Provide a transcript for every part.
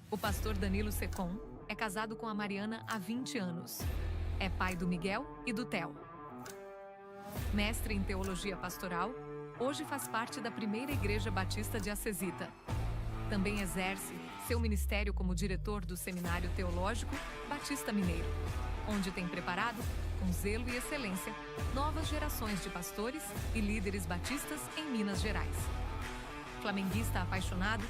O pastor Danilo Secom é casado com a Mariana há 20 anos. É pai do Miguel e do Theo. Mestre em teologia pastoral, hoje faz parte da primeira Igreja Batista de Acesita. Também exerce seu ministério como diretor do Seminário Teológico Batista Mineiro, onde tem preparado, com zelo e excelência, novas gerações de pastores e líderes batistas em Minas Gerais. Flamenguista apaixonado,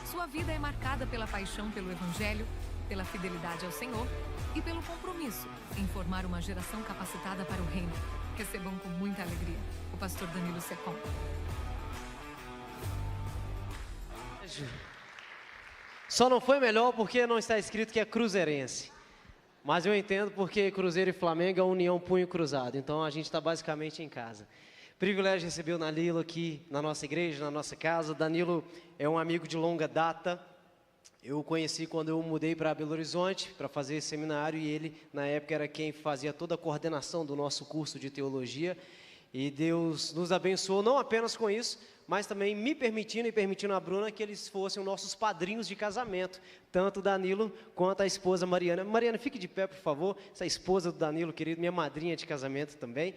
sua vida é marcada pela paixão pelo Evangelho, pela fidelidade ao Senhor e pelo compromisso em formar uma geração capacitada para o reino. Recebam com muita alegria o pastor Danilo Secom. Só não foi melhor porque não está escrito que é cruzeirense. Mas eu entendo porque Cruzeiro e Flamengo é a união punho cruzado. Então a gente está basicamente em casa. Privilégio receber o Danilo aqui na nossa igreja, na nossa casa. Danilo é um amigo de longa data. Eu o conheci quando eu mudei para Belo Horizonte para fazer esse seminário e ele, na época, era quem fazia toda a coordenação do nosso curso de teologia. E Deus nos abençoou não apenas com isso, mas também me permitindo e permitindo a Bruna que eles fossem nossos padrinhos de casamento, tanto o Danilo quanto a esposa Mariana. Mariana, fique de pé, por favor. Essa é a esposa do Danilo, querido, minha madrinha de casamento também.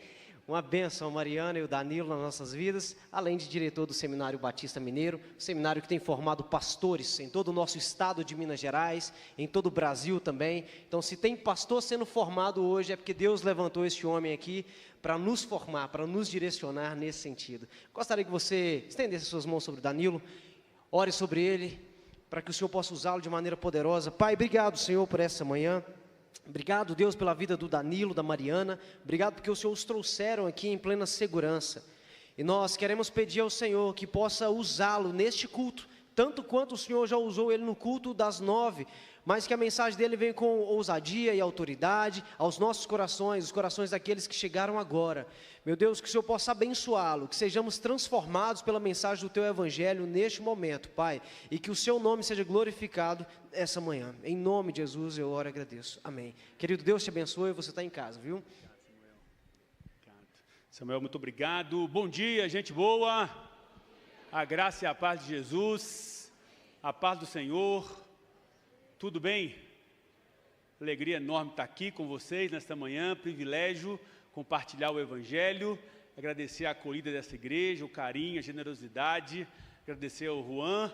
Uma bênção, Mariana e o Danilo, nas nossas vidas, além de diretor do Seminário Batista Mineiro, seminário que tem formado pastores em todo o nosso estado de Minas Gerais, em todo o Brasil também. Então, se tem pastor sendo formado hoje, é porque Deus levantou este homem aqui para nos formar, para nos direcionar nesse sentido. Gostaria que você estendesse suas mãos sobre o Danilo, ore sobre ele, para que o Senhor possa usá-lo de maneira poderosa. Pai, obrigado, Senhor, por essa manhã. Obrigado, Deus, pela vida do Danilo, da Mariana. Obrigado porque o Senhor os trouxeram aqui em plena segurança. E nós queremos pedir ao Senhor que possa usá-lo neste culto, tanto quanto o Senhor já usou ele no culto das 9, mas que a mensagem dele venha com ousadia e autoridade aos nossos corações, os corações daqueles que chegaram agora. Meu Deus, que o Senhor possa abençoá-lo, que sejamos transformados pela mensagem do Teu Evangelho neste momento, Pai, e que o Seu nome seja glorificado essa manhã. Em nome de Jesus eu oro e agradeço. Amém. Querido, Deus te abençoe, você está em casa, viu? Samuel, muito obrigado. Bom dia, gente boa. A graça e a paz de Jesus, a paz do Senhor. Tudo bem? Alegria enorme estar aqui com vocês nesta manhã, privilégio compartilhar o Evangelho, agradecer a acolhida dessa igreja, o carinho, a generosidade, agradecer ao Juan,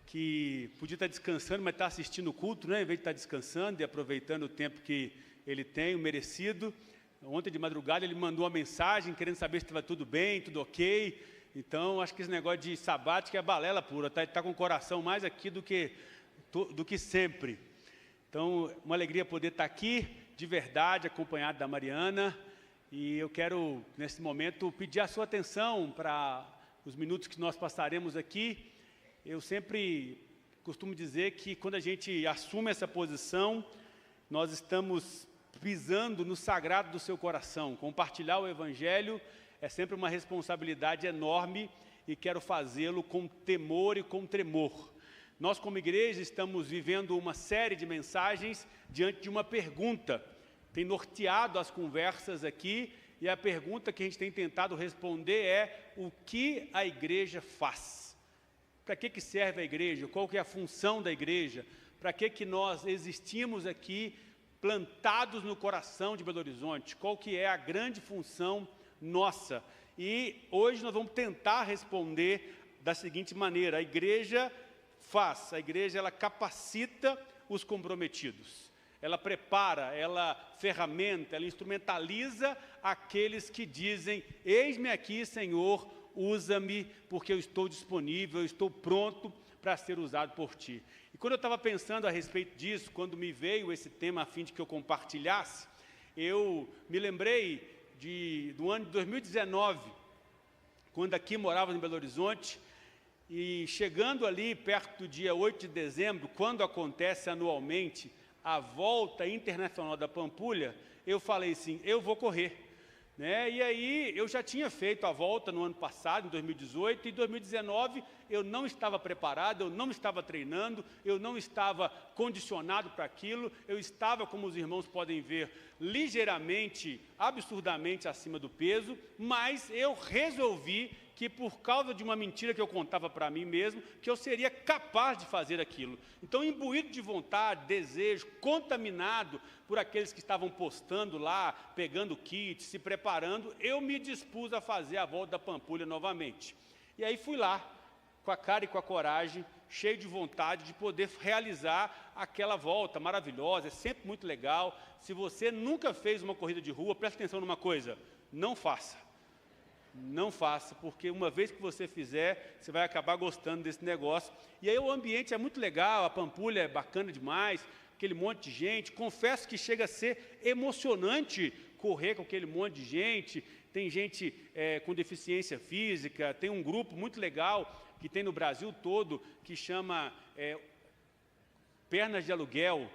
que podia estar descansando, mas está assistindo o culto, né? Em vez de estar descansando e aproveitando o tempo que ele tem, o merecido. Ontem de madrugada ele mandou uma mensagem querendo saber se estava tudo bem, tudo ok. Então, acho que esse negócio de sabático é balela pura, está com o coração mais aqui do que sempre. Então, uma alegria poder estar aqui, de verdade, acompanhado da Mariana. E eu quero, nesse momento, pedir a sua atenção para os minutos que nós passaremos aqui. Eu sempre costumo dizer que quando a gente assume essa posição, nós estamos pisando no sagrado do seu coração. Compartilhar o Evangelho é sempre uma responsabilidade enorme e quero fazê-lo com temor e com tremor. Nós, como igreja, estamos vivendo uma série de mensagens diante de uma pergunta. Tem norteado as conversas aqui e a pergunta que a gente tem tentado responder é: o que a igreja faz? Para que serve a igreja? Qual que é a função da igreja? Para que nós existimos aqui plantados no coração de Belo Horizonte? Qual que é a grande função nossa? E hoje nós vamos tentar responder da seguinte maneira: a igreja faz, a igreja ela capacita os comprometidos, ela prepara, ela ferramenta, ela instrumentaliza aqueles que dizem: eis-me aqui, Senhor, usa-me, porque eu estou disponível, eu estou pronto para ser usado por Ti. E quando eu estava pensando a respeito disso, quando me veio esse tema a fim de que eu compartilhasse, eu me lembrei do ano de 2019, quando aqui morava em Belo Horizonte, e chegando ali perto do dia 8 de dezembro, quando acontece anualmente a Volta Internacional da Pampulha, eu falei assim: eu vou correr. Né? E aí eu já tinha feito a volta no ano passado, em 2018, e em 2019 eu não estava preparado, eu não estava treinando, eu não estava condicionado para aquilo, eu estava, como os irmãos podem ver, ligeiramente, absurdamente acima do peso, mas eu resolvi que por causa de uma mentira que eu contava para mim mesmo, que eu seria capaz de fazer aquilo. Então, imbuído de vontade, desejo, contaminado por aqueles que estavam postando lá, pegando kit, se preparando, eu me dispus a fazer a volta da Pampulha novamente. E aí fui lá, com a cara e com a coragem, cheio de vontade de poder realizar aquela volta maravilhosa, é sempre muito legal. Se você nunca fez uma corrida de rua, preste atenção numa coisa, não faça. Não faça, porque uma vez que você fizer, você vai acabar gostando desse negócio. E aí o ambiente é muito legal, a Pampulha é bacana demais, aquele monte de gente. Confesso que chega a ser emocionante correr com aquele monte de gente. Tem gente com deficiência física, tem um grupo muito legal que tem no Brasil todo, que chama Pernas de Aluguel.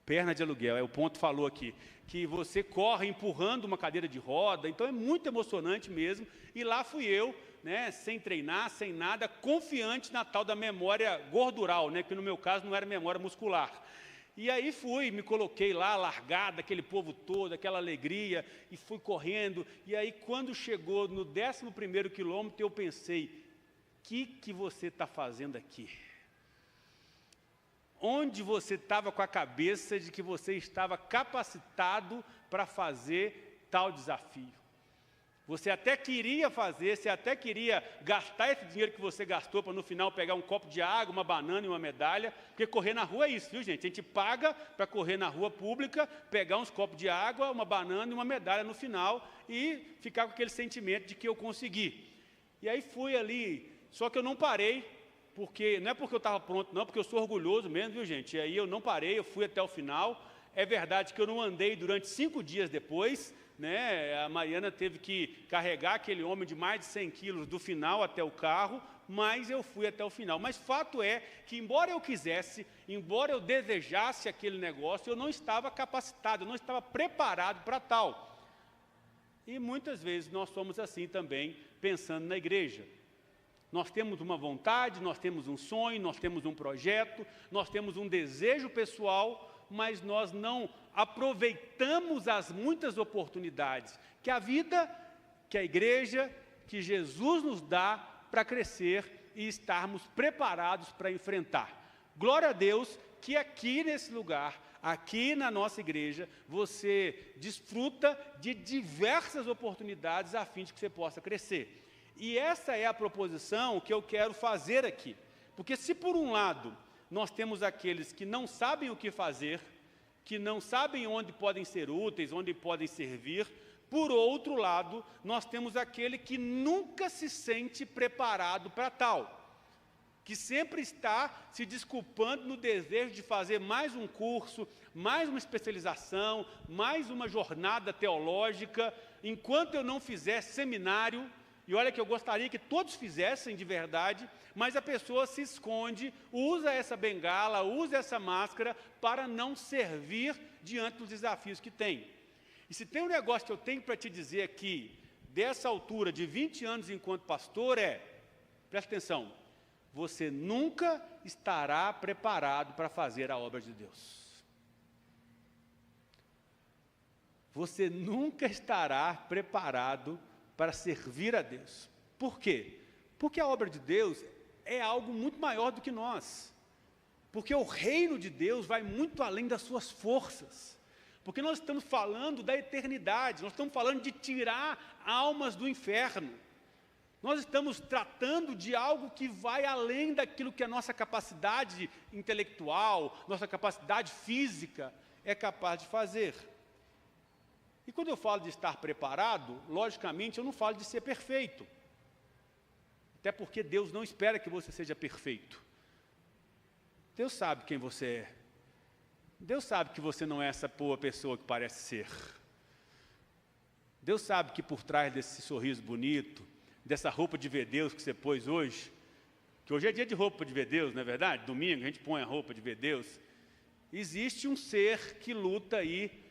Perna de aluguel, o ponto falou aqui, que você corre empurrando uma cadeira de roda, então é muito emocionante mesmo, e lá fui eu, né, sem treinar, sem nada, confiante na tal da memória gordural, né, que no meu caso não era memória muscular. E aí fui, me coloquei lá, largada, aquele povo todo, aquela alegria, e fui correndo, e aí quando chegou no 11º quilômetro, eu pensei, o que você está fazendo aqui? Onde você estava com a cabeça de que você estava capacitado para fazer tal desafio? Você até queria fazer, você até queria gastar esse dinheiro que você gastou para no final pegar um copo de água, uma banana e uma medalha, porque correr na rua é isso, viu gente? A gente paga para correr na rua pública, pegar uns copos de água, uma banana e uma medalha no final e ficar com aquele sentimento de que eu consegui. E aí fui ali, só que eu não parei, porque não é porque eu estava pronto, não, porque eu sou orgulhoso mesmo, viu gente? E aí eu não parei, eu fui até o final. É verdade que eu não andei durante 5 dias depois, né? A Mariana teve que carregar aquele homem de mais de 100 quilos do final até o carro, mas eu fui até o final. Mas fato é que, embora eu quisesse, embora eu desejasse aquele negócio, eu não estava capacitado, eu não estava preparado para tal. E muitas vezes nós somos assim também, pensando na igreja. Nós temos uma vontade, nós temos um sonho, nós temos um projeto, nós temos um desejo pessoal, mas nós não aproveitamos as muitas oportunidades que a vida, que a igreja, que Jesus nos dá para crescer e estarmos preparados para enfrentar. Glória a Deus que aqui nesse lugar, aqui na nossa igreja, você desfruta de diversas oportunidades a fim de que você possa crescer. E essa é a proposição que eu quero fazer aqui. Porque se por um lado nós temos aqueles que não sabem o que fazer, que não sabem onde podem ser úteis, onde podem servir, por outro lado, nós temos aquele que nunca se sente preparado para tal, que sempre está se desculpando no desejo de fazer mais um curso, mais uma especialização, mais uma jornada teológica, enquanto eu não fizer seminário. E olha que eu gostaria que todos fizessem de verdade, mas a pessoa se esconde, usa essa bengala, usa essa máscara para não servir diante dos desafios que tem. E se tem um negócio que eu tenho para te dizer aqui, dessa altura de 20 anos enquanto pastor, presta atenção, você nunca estará preparado para fazer a obra de Deus. Você nunca estará preparado para servir a Deus. Por quê? Porque a obra de Deus é algo muito maior do que nós. Porque o reino de Deus vai muito além das suas forças. Porque nós estamos falando da eternidade, nós estamos falando de tirar almas do inferno. Nós estamos tratando de algo que vai além daquilo que a nossa capacidade intelectual, nossa capacidade física é capaz de fazer. E quando eu falo de estar preparado, logicamente eu não falo de ser perfeito. Até porque Deus não espera que você seja perfeito. Deus sabe quem você é. Deus sabe que você não é essa boa pessoa que parece ser. Deus sabe que por trás desse sorriso bonito, dessa roupa de ver Deus que você pôs hoje, que hoje é dia de roupa de ver Deus, não é verdade? Domingo a gente põe a roupa de ver Deus. Existe um ser que luta aí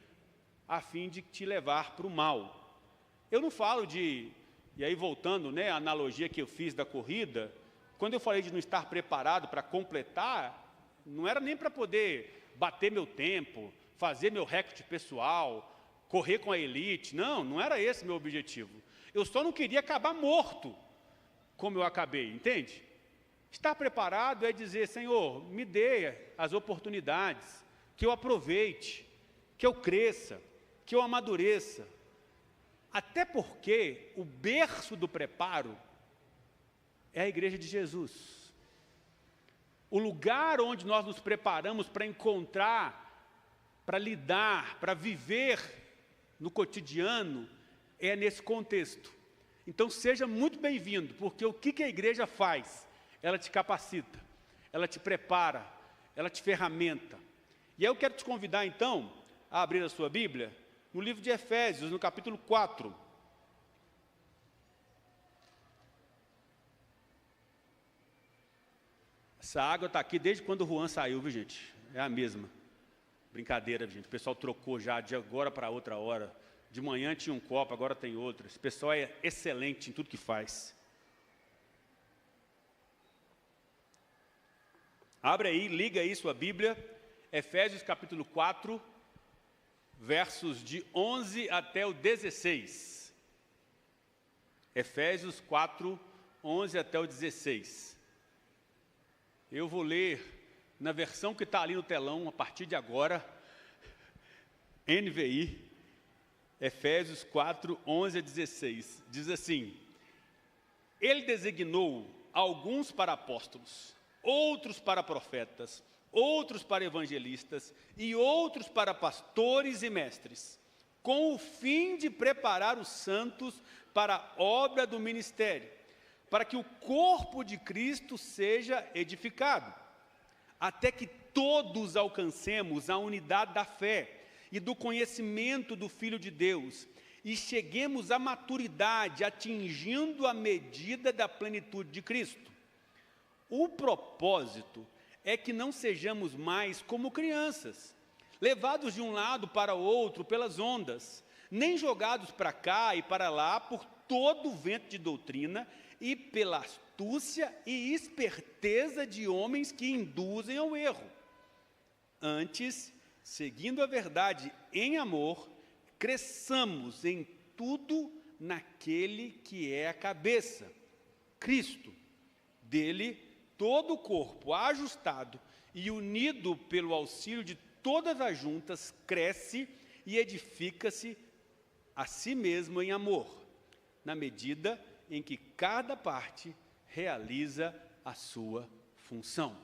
a fim de te levar para o mal. Eu não falo de, e aí voltando, né, a analogia que eu fiz da corrida, quando eu falei de não estar preparado para completar, não era nem para poder bater meu tempo, fazer meu recorde pessoal, correr com a elite, não era esse meu objetivo. Eu só não queria acabar morto, como eu acabei, entende? Estar preparado é dizer, Senhor, me dê as oportunidades, que eu aproveite, que eu cresça, que eu amadureça. Até porque o berço do preparo é a igreja de Jesus. O lugar onde nós nos preparamos para encontrar, para lidar, para viver no cotidiano, é nesse contexto. Então seja muito bem-vindo, porque o que a igreja faz? Ela te capacita, ela te prepara, ela te ferramenta. E aí eu quero te convidar então a abrir a sua Bíblia no livro de Efésios, no capítulo 4. Essa água está aqui desde quando o Juan saiu, viu, gente? É a mesma. Brincadeira, gente. O pessoal trocou já de agora para outra hora. De manhã tinha um copo, agora tem outro. Esse pessoal é excelente em tudo que faz. Abre aí, liga aí sua Bíblia. Efésios capítulo 4, versos de 11 até o 16. Efésios 4, 11 até o 16. Eu vou ler na versão que está ali no telão, a partir de agora, NVI, Efésios 4, 11 a 16. Diz assim: Ele designou alguns para apóstolos, outros para profetas, outros para evangelistas e outros para pastores e mestres, com o fim de preparar os santos para a obra do ministério, para que o corpo de Cristo seja edificado, até que todos alcancemos a unidade da fé e do conhecimento do Filho de Deus, e cheguemos à maturidade, atingindo a medida da plenitude de Cristo. O propósito é que não sejamos mais como crianças, levados de um lado para o outro pelas ondas, nem jogados para cá e para lá por todo o vento de doutrina e pela astúcia e esperteza de homens que induzem ao erro. Antes, seguindo a verdade em amor, cresçamos em tudo naquele que é a cabeça, Cristo. Dele, todo o corpo ajustado e unido pelo auxílio de todas as juntas, cresce e edifica-se a si mesmo em amor, na medida em que cada parte realiza a sua função.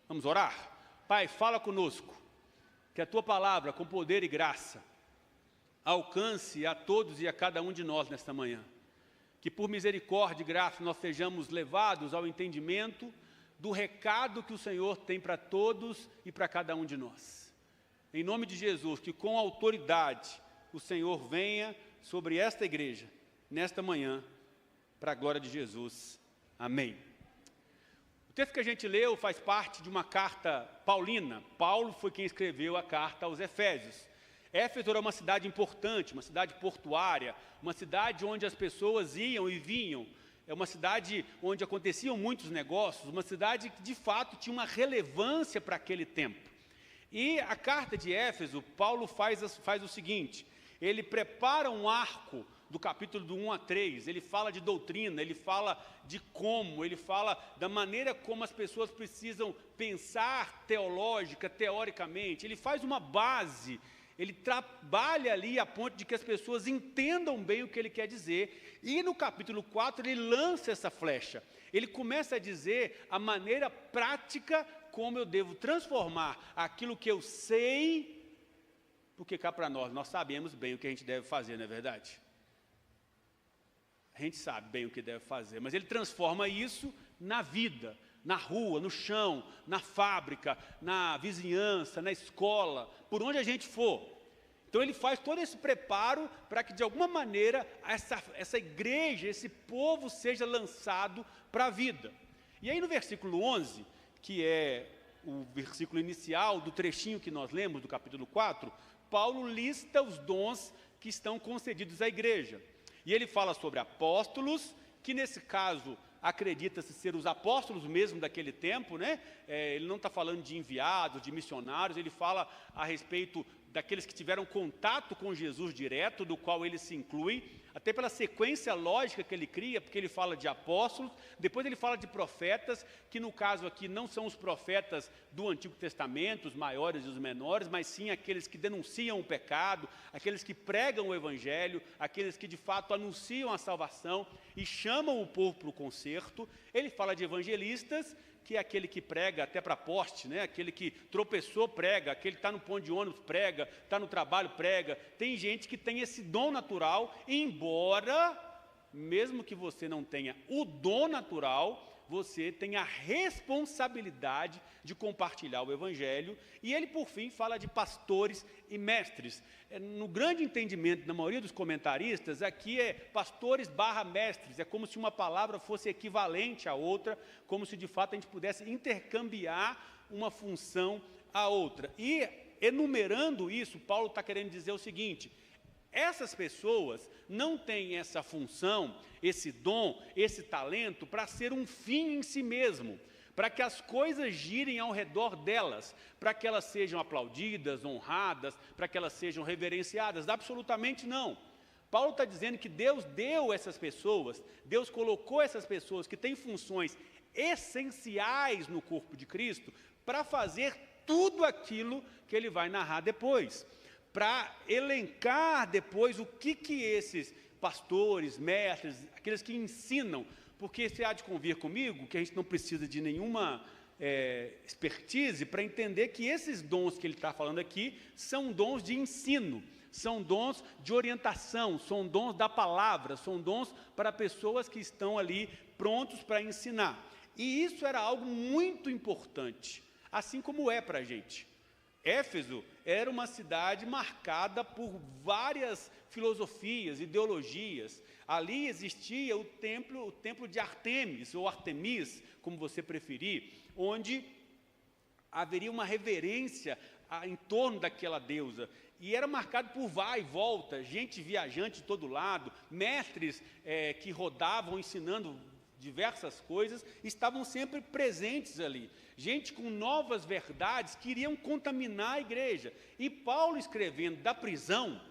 Vamos orar? Pai, fala conosco, que a Tua palavra, com poder e graça, alcance a todos e a cada um de nós nesta manhã. Que por misericórdia e graça nós sejamos levados ao entendimento do recado que o Senhor tem para todos e para cada um de nós. Em nome de Jesus, que com autoridade o Senhor venha sobre esta igreja, nesta manhã, para a glória de Jesus. Amém. O texto que a gente leu faz parte de uma carta paulina. Paulo foi quem escreveu a carta aos Efésios. Éfeso era uma cidade importante, uma cidade portuária, uma cidade onde as pessoas iam e vinham. É uma cidade onde aconteciam muitos negócios, uma cidade que de fato tinha uma relevância para aquele tempo. E a carta de Éfeso, Paulo faz o seguinte: ele prepara um arco do capítulo do 1 a 3, ele fala de doutrina, ele fala de como, ele fala da maneira como as pessoas precisam pensar teoricamente, ele faz uma base, ele trabalha ali a ponto de que as pessoas entendam bem o que ele quer dizer, e no capítulo 4 ele lança essa flecha, ele começa a dizer a maneira prática como eu devo transformar aquilo que eu sei, porque cá para nós sabemos bem o que a gente deve fazer, não é verdade? A gente sabe bem o que deve fazer, mas ele transforma isso na vida, na rua, no chão, na fábrica, na vizinhança, na escola, por onde a gente for. Então ele faz todo esse preparo para que de alguma maneira essa igreja, esse povo seja lançado para a vida. E aí no versículo 11, que é o versículo inicial do trechinho que nós lemos do capítulo 4, Paulo lista os dons que estão concedidos à igreja. E ele fala sobre apóstolos, que nesse caso acredita-se ser os apóstolos mesmo daquele tempo, né? Ele não está falando de enviados, de missionários, ele fala a respeito daqueles que tiveram contato com Jesus direto, do qual ele se inclui, até pela sequência lógica que ele cria, porque ele fala de apóstolos, depois ele fala de profetas, que no caso aqui não são os profetas do Antigo Testamento, os maiores e os menores, mas sim aqueles que denunciam o pecado, aqueles que pregam o evangelho, aqueles que de fato anunciam a salvação e chamam o povo para o concerto. Ele fala de evangelistas, que é aquele que prega até para poste, né? Aquele que tropeçou, prega, aquele que está no ponto de ônibus, prega, está no trabalho, prega. Tem gente que tem esse dom natural, embora, mesmo que você não tenha o dom natural, você tem a responsabilidade de compartilhar o evangelho. E ele, por fim, fala de pastores e mestres. No grande entendimento da maioria dos comentaristas, aqui é pastores / mestres, é como se uma palavra fosse equivalente à outra, como se de fato a gente pudesse intercambiar uma função à outra. E enumerando isso, Paulo está querendo dizer o seguinte: essas pessoas não têm essa função, esse dom, esse talento para ser um fim em si mesmo, para que as coisas girem ao redor delas, para que elas sejam aplaudidas, honradas, para que elas sejam reverenciadas. Absolutamente não. Paulo está dizendo que Deus deu essas pessoas, Deus colocou essas pessoas que têm funções essenciais no corpo de Cristo para fazer tudo aquilo que ele vai narrar depois, para elencar depois o que esses pastores, mestres, aqueles que ensinam, porque você há de convir comigo que a gente não precisa de nenhuma expertise para entender que esses dons que ele está falando aqui são dons de ensino, são dons de orientação, são dons da palavra, são dons para pessoas que estão ali prontos para ensinar. E isso era algo muito importante, assim como é para a gente. Éfeso era uma cidade marcada por várias filosofias, ideologias. Ali existia o templo de Artemis, ou Artemis, como você preferir, onde haveria uma reverência em torno daquela deusa. E era marcado por vai e volta, gente viajante de todo lado, mestres que rodavam ensinando diversas coisas, estavam sempre presentes ali. Gente com novas verdades queriam contaminar a igreja. E Paulo, escrevendo da prisão,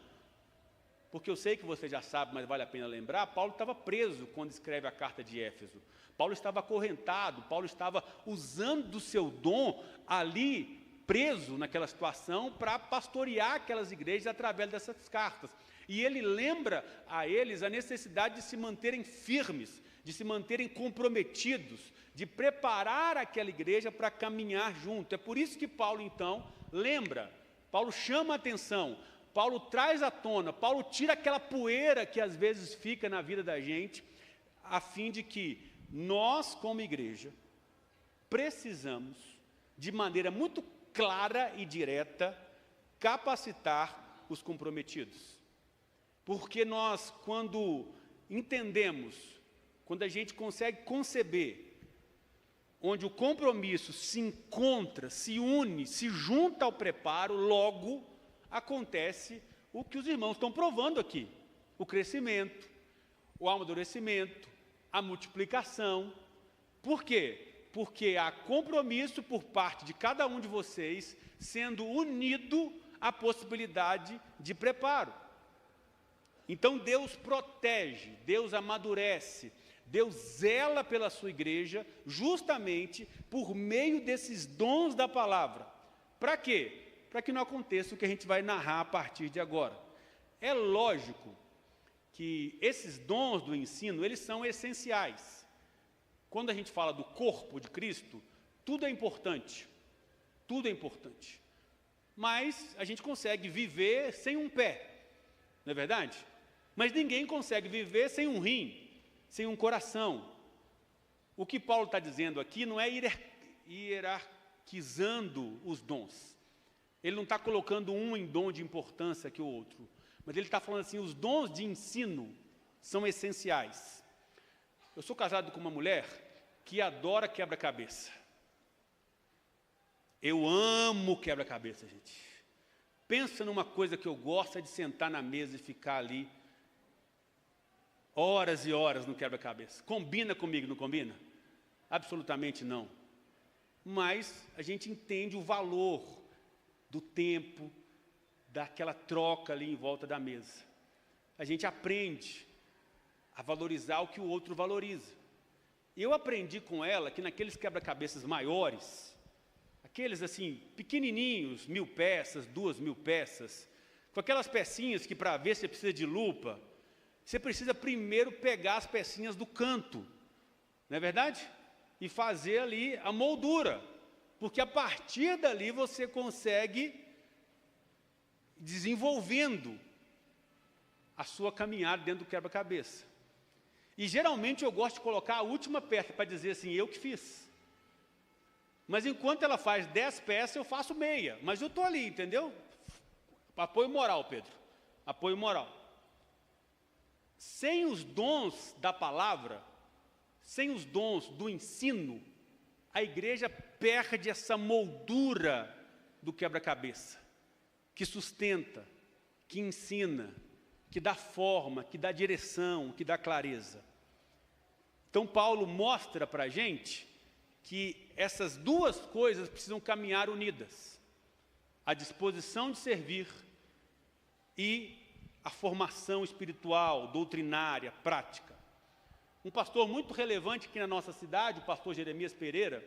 porque eu sei que você já sabe, mas vale a pena lembrar, Paulo estava preso quando escreve a carta de Éfeso. Paulo estava acorrentado, Paulo estava usando do seu dom ali, preso naquela situação, para pastorear aquelas igrejas através dessas cartas. E ele lembra a eles a necessidade de se manterem firmes, de se manterem comprometidos, de preparar aquela igreja para caminhar junto. É por isso que Paulo, então, lembra, Paulo chama a atenção, Paulo traz à tona, Paulo tira aquela poeira que às vezes fica na vida da gente, a fim de que nós, como igreja, precisamos, de maneira muito clara e direta, capacitar os comprometidos. Porque nós, quando entendemos, quando a gente consegue conceber, onde o compromisso se encontra, se une, se junta ao preparo, logo acontece o que os irmãos estão provando aqui: o crescimento, o amadurecimento, a multiplicação. Por quê? Porque há compromisso por parte de cada um de vocês, sendo unido à possibilidade de preparo. Então Deus protege, Deus amadurece, Deus zela pela sua igreja, justamente por meio desses dons da palavra. Para quê? Para que não aconteça o que a gente vai narrar a partir de agora. É lógico que esses dons do ensino, eles são essenciais. Quando a gente fala do corpo de Cristo, tudo é importante. Tudo é importante. Mas a gente consegue viver sem um pé, não é verdade? Mas ninguém consegue viver sem um rim, sem um coração. O que Paulo está dizendo aqui não é hierarquizando os dons. Ele não está colocando um em dom de importância que o outro. Mas ele está falando assim, os dons de ensino são essenciais. Eu sou casado com uma mulher que adora quebra-cabeça. Eu amo quebra-cabeça, gente. Pensa numa coisa que eu gosto, é de sentar na mesa e ficar ali horas e horas no quebra-cabeça. Combina comigo, não combina? Absolutamente não. Mas a gente entende o valor do tempo, daquela troca ali em volta da mesa. A gente aprende a valorizar o que o outro valoriza. Eu aprendi com ela que naqueles quebra-cabeças maiores, aqueles assim, pequenininhos, 1000 peças, 2000 peças, com aquelas pecinhas que para ver você precisa de lupa, você precisa primeiro pegar as pecinhas do canto, não é verdade? E fazer ali a moldura, porque a partir dali você consegue desenvolvendo a sua caminhada dentro do quebra-cabeça. E geralmente eu gosto de colocar a última peça para dizer assim, eu que fiz. Mas enquanto ela faz 10 peças, eu faço meia. Mas eu estou ali, entendeu? Apoio moral, Pedro. Apoio moral. Sem os dons da palavra, sem os dons do ensino, a igreja perde essa moldura do quebra-cabeça, que sustenta, que ensina, que dá forma, que dá direção, que dá clareza. Então Paulo mostra para a gente que essas duas coisas precisam caminhar unidas. A disposição de servir e a formação espiritual, doutrinária, prática. Um pastor muito relevante aqui na nossa cidade, o pastor Jeremias Pereira,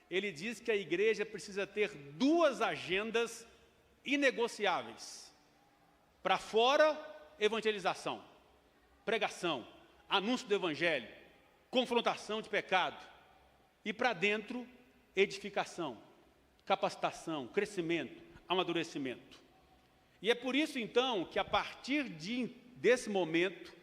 ele diz que a igreja precisa ter 2 agendas inegociáveis. Para fora, evangelização, pregação, anúncio do evangelho, confrontação de pecado. E para dentro, edificação, capacitação, crescimento, amadurecimento. E é por isso, então, que a partir desse momento,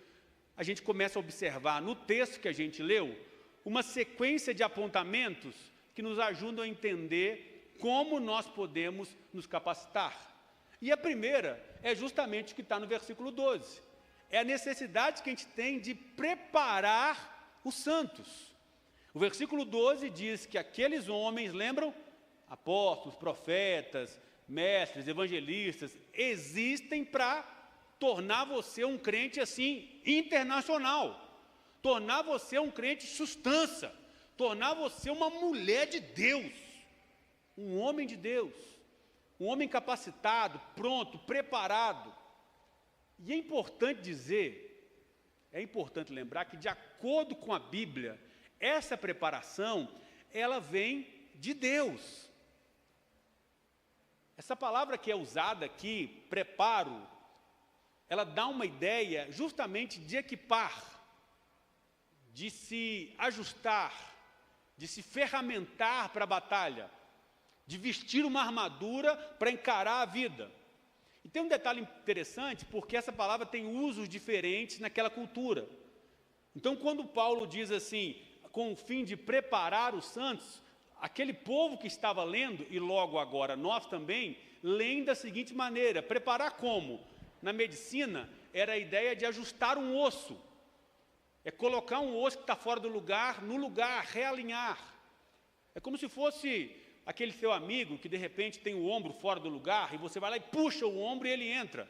a gente começa a observar no texto que a gente leu, uma sequência de apontamentos que nos ajudam a entender como nós podemos nos capacitar. E a primeira é justamente o que está no versículo 12. É a necessidade que a gente tem de preparar os santos. O versículo 12 diz que aqueles homens, lembram? Apóstolos, profetas, mestres, evangelistas, existem para tornar você um crente assim, internacional. Tornar você um crente substância. Tornar você uma mulher de Deus. Um homem de Deus. Um homem capacitado, pronto, preparado. E é importante dizer, é importante lembrar que de acordo com a Bíblia, essa preparação, ela vem de Deus. Essa palavra que é usada aqui, preparo, ela dá uma ideia justamente de equipar, de se ajustar, de se ferramentar para a batalha, de vestir uma armadura para encarar a vida. E tem um detalhe interessante, porque essa palavra tem usos diferentes naquela cultura. Então, quando Paulo diz assim, com o fim de preparar os santos, aquele povo que estava lendo, e logo agora nós também, leem da seguinte maneira, preparar como? Na medicina, era a ideia de ajustar um osso. É colocar um osso que está fora do lugar, no lugar, realinhar. É como se fosse aquele seu amigo que de repente tem o ombro fora do lugar, e você vai lá e puxa o ombro e ele entra.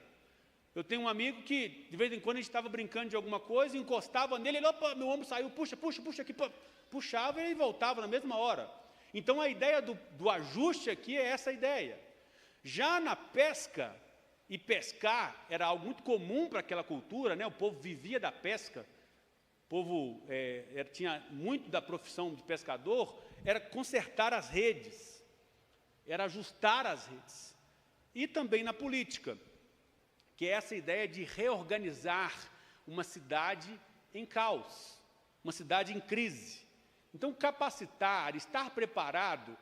Eu tenho um amigo que, de vez em quando, a gente estava brincando de alguma coisa, encostava nele, ele, opa, meu ombro saiu, puxa aqui, puxava e ele voltava na mesma hora. Então, a ideia do ajuste aqui é essa ideia. Já na pesca, e pescar era algo muito comum para aquela cultura, né? O povo vivia da pesca, o povo tinha muito da profissão de pescador, era consertar as redes, era ajustar as redes. E também na política, que é essa ideia de reorganizar uma cidade em caos, uma cidade em crise. Então, capacitar, estar preparado,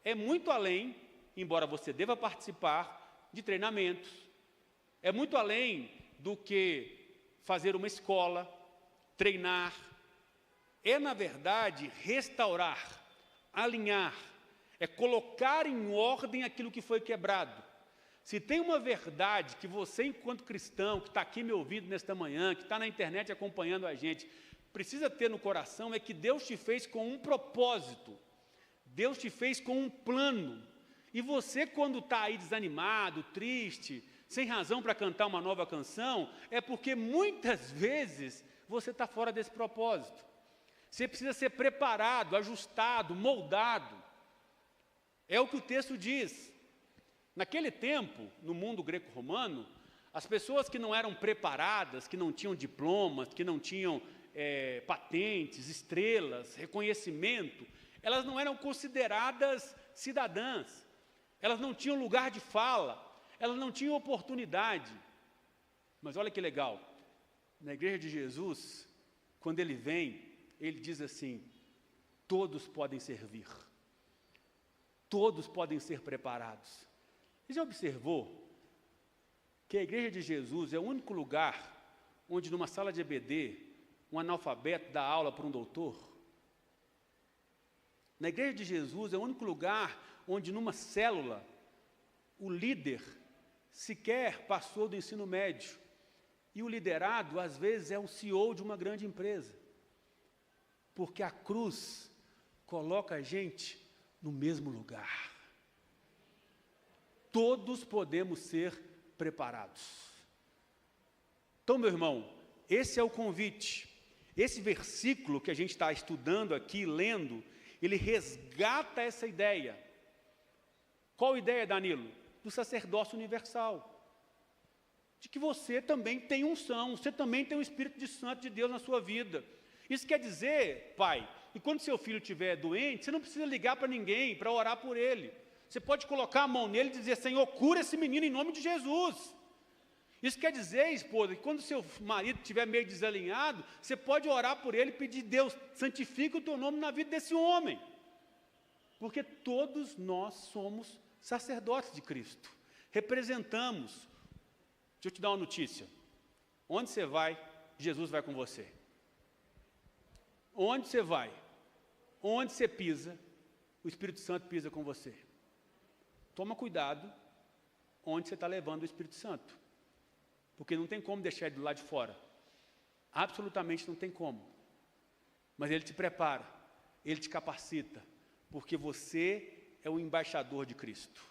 é muito além, embora você deva participar, de treinamentos. É muito além do que fazer uma escola, treinar. É, na verdade, restaurar, alinhar, é colocar em ordem aquilo que foi quebrado. Se tem uma verdade que você, enquanto cristão, que está aqui me ouvindo nesta manhã, que está na internet acompanhando a gente, precisa ter no coração, é que Deus te fez com um propósito. Deus te fez com um plano. E você, quando está aí desanimado, triste, sem razão para cantar uma nova canção, é porque muitas vezes você está fora desse propósito. Você precisa ser preparado, ajustado, moldado. É o que o texto diz. Naquele tempo, no mundo greco-romano, as pessoas que não eram preparadas, que não tinham diplomas, que não tinham patentes, estrelas, reconhecimento, elas não eram consideradas cidadãs, elas não tinham lugar de fala, elas não tinham oportunidade. Mas olha que legal, na igreja de Jesus, quando ele vem, ele diz assim: todos podem servir, todos podem ser preparados. Você já observou que a igreja de Jesus é o único lugar onde numa sala de EBD, um analfabeto dá aula para um doutor? Na igreja de Jesus é o único lugar onde numa célula, o líder sequer passou do ensino médio, e o liderado às vezes é o CEO de uma grande empresa, porque a cruz coloca a gente no mesmo lugar. Todos podemos ser preparados. Então, meu irmão, esse é o convite. Esse versículo que a gente está estudando aqui, lendo, ele resgata essa ideia. Qual ideia, Danilo? Do sacerdócio universal. De que você também tem unção, você também tem o Espírito Santo de Deus na sua vida. Isso quer dizer, pai, que quando seu filho estiver doente, você não precisa ligar para ninguém para orar por ele. Você pode colocar a mão nele e dizer: Senhor, cura esse menino em nome de Jesus. Isso quer dizer, esposa, que quando seu marido estiver meio desalinhado, você pode orar por ele e pedir: Deus, santifica o teu nome na vida desse homem. Porque todos nós somos sacerdotes de Cristo. Representamos. Deixa eu te dar uma notícia. Onde você vai, Jesus vai com você. Onde você vai, onde você pisa, o Espírito Santo pisa com você. Toma cuidado onde você está levando o Espírito Santo. Porque não tem como deixar ele do lado de fora. Absolutamente não tem como. Mas ele te prepara, ele te capacita, porque você é o embaixador de Cristo.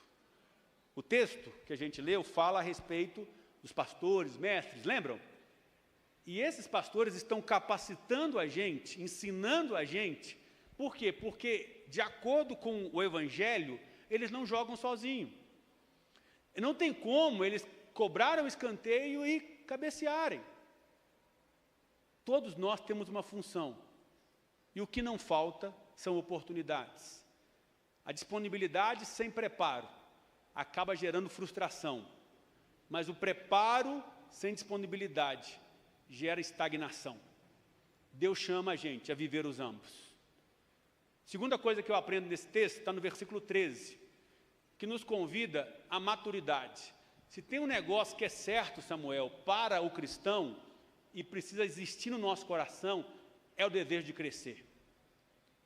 O texto que a gente leu fala a respeito dos pastores, mestres, lembram? E esses pastores estão capacitando a gente, ensinando a gente. Por quê? Porque, de acordo com o Evangelho, eles não jogam sozinhos. Não tem como eles cobrarem o escanteio e cabecearem. Todos nós temos uma função. E o que não falta são oportunidades. A disponibilidade sem preparo acaba gerando frustração. Mas o preparo sem disponibilidade gera estagnação. Deus chama a gente a viver os ambos. Segunda coisa que eu aprendo nesse texto está no versículo 13, que nos convida à maturidade. Se tem um negócio que é certo, Samuel, para o cristão, e precisa existir no nosso coração, é o desejo de crescer.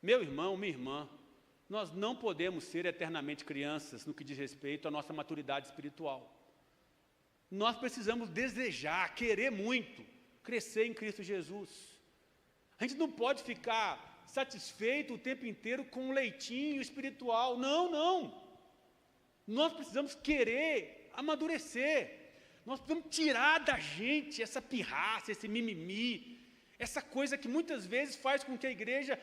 Meu irmão, minha irmã, nós não podemos ser eternamente crianças no que diz respeito à nossa maturidade espiritual. Nós precisamos desejar, querer muito, crescer em Cristo Jesus. A gente não pode ficar satisfeito o tempo inteiro com um leitinho espiritual. Não, não. Nós precisamos querer amadurecer. Nós precisamos tirar da gente essa pirraça, esse mimimi, essa coisa que muitas vezes faz com que a igreja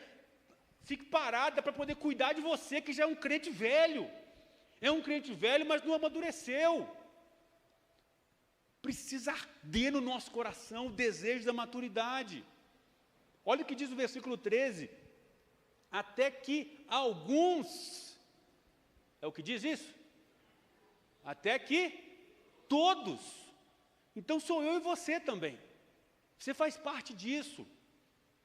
fique parada para poder cuidar de você, que já é um crente velho. É um crente velho, mas não amadureceu. Precisa arder no nosso coração o desejo da maturidade. Olha o que diz o versículo 13. Até que alguns, é o que diz isso? Até que todos. Então sou eu e você também. Você faz parte disso.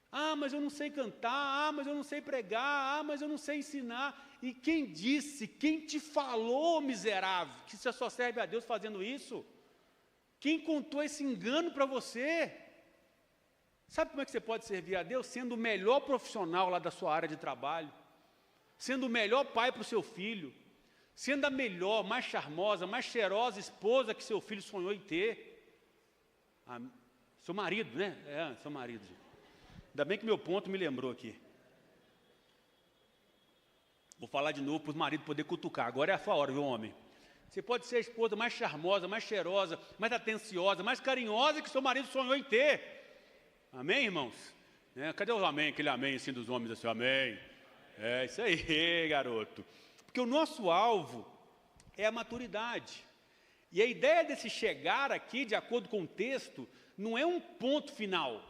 Ah, mas eu não sei cantar. Ah, mas eu não sei pregar. Ah, mas eu não sei ensinar. E quem disse, quem te falou, miserável, que você só serve a Deus fazendo isso? Quem contou esse engano para você? Sabe como é que você pode servir a Deus? Sendo o melhor profissional lá da sua área de trabalho, sendo o melhor pai para o seu filho, sendo a melhor, mais charmosa, mais cheirosa esposa que seu filho sonhou em ter. Seu marido, né? Seu marido. Ainda bem que meu ponto me lembrou aqui. Vou falar de novo para os maridos poderem cutucar. Agora é a sua hora, viu, homem? Você pode ser a esposa mais charmosa, mais cheirosa, mais atenciosa, mais carinhosa que seu marido sonhou em ter. Amém, irmãos? Cadê o amém? Aquele amém assim dos homens, assim, amém. É isso aí, garoto. Porque o nosso alvo é a maturidade. E a ideia desse chegar aqui, de acordo com o texto, não é um ponto final,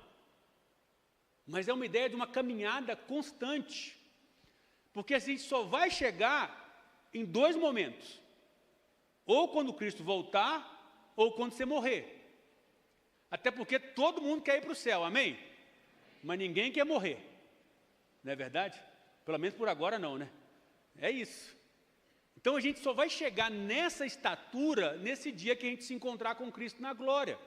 mas é uma ideia de uma caminhada constante. Porque a gente só vai chegar em 2 momentos: ou quando Cristo voltar, ou quando você morrer. Até porque todo mundo quer ir para o céu, amém? Mas ninguém quer morrer, não é verdade? Pelo menos por agora não, né? É isso. Então a gente só vai chegar nessa estatura nesse dia que a gente se encontrar com Cristo na glória.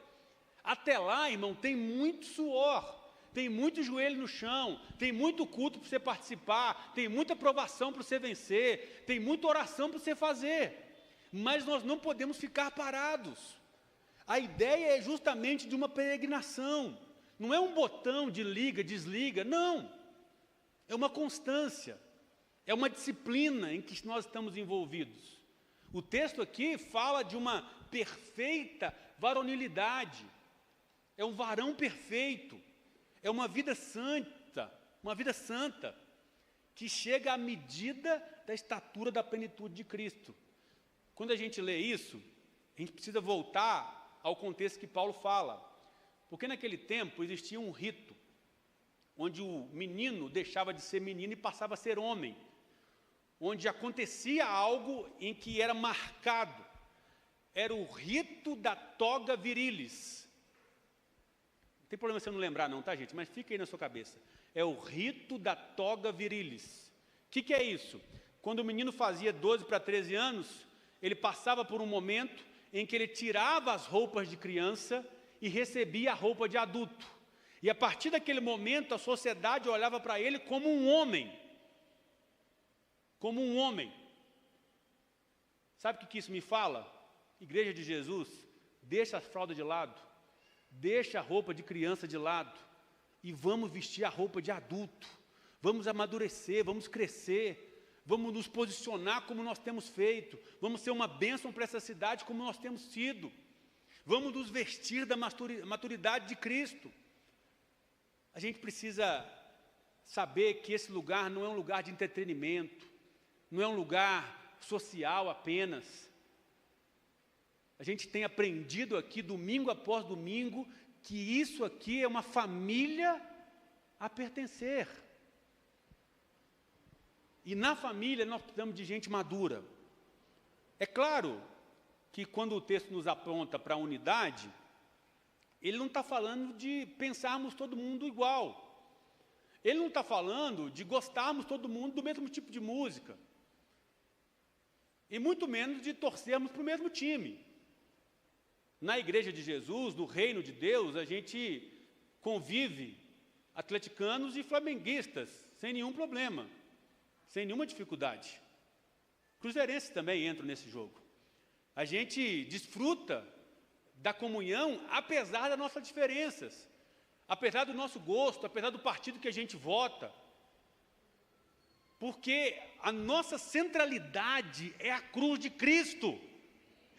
Até lá, irmão, tem muito suor, tem muito joelho no chão, tem muito culto para você participar, tem muita provação para você vencer, tem muita oração para você fazer. Mas nós não podemos ficar parados. A ideia é justamente de uma peregrinação. Não é um botão de liga, desliga, não. É uma constância. É uma disciplina em que nós estamos envolvidos. O texto aqui fala de uma perfeita varonilidade. É um varão perfeito. É uma vida santa, que chega à medida da estatura da plenitude de Cristo. Quando a gente lê isso, a gente precisa voltar ao contexto que Paulo fala. Porque naquele tempo existia um rito, onde o menino deixava de ser menino e passava a ser homem. Onde acontecia algo em que era marcado. Era o rito da toga virilis. Não tem problema você não lembrar não, tá, gente? Mas fica aí na sua cabeça. É o rito da toga virilis. O que é isso? Quando o menino fazia 12 para 13 anos, ele passava por um momento em que ele tirava as roupas de criança e recebia a roupa de adulto. E a partir daquele momento, a sociedade olhava para ele como um homem. Como um homem. Sabe o que isso me fala? Igreja de Jesus, deixa a fralda de lado, deixa a roupa de criança de lado e vamos vestir a roupa de adulto. Vamos amadurecer, vamos crescer, vamos nos posicionar como nós temos feito, vamos ser uma bênção para essa cidade como nós temos sido. Vamos nos vestir da maturidade de Cristo. A gente precisa saber que esse lugar não é um lugar de entretenimento, não é um lugar social apenas. A gente tem aprendido aqui, domingo após domingo, que isso aqui é uma família a pertencer. E na família nós precisamos de gente madura. É claro que quando o texto nos aponta para a unidade, ele não está falando de pensarmos todo mundo igual. Ele não está falando de gostarmos todo mundo do mesmo tipo de música. E muito menos de torcermos para o mesmo time. Na Igreja de Jesus, no Reino de Deus, a gente convive atleticanos e flamenguistas, sem nenhum problema, sem nenhuma dificuldade. Cruzeirenses também entram nesse jogo. A gente desfruta da comunhão, apesar das nossas diferenças, apesar do nosso gosto, apesar do partido que a gente vota. Porque a nossa centralidade é a cruz de Cristo.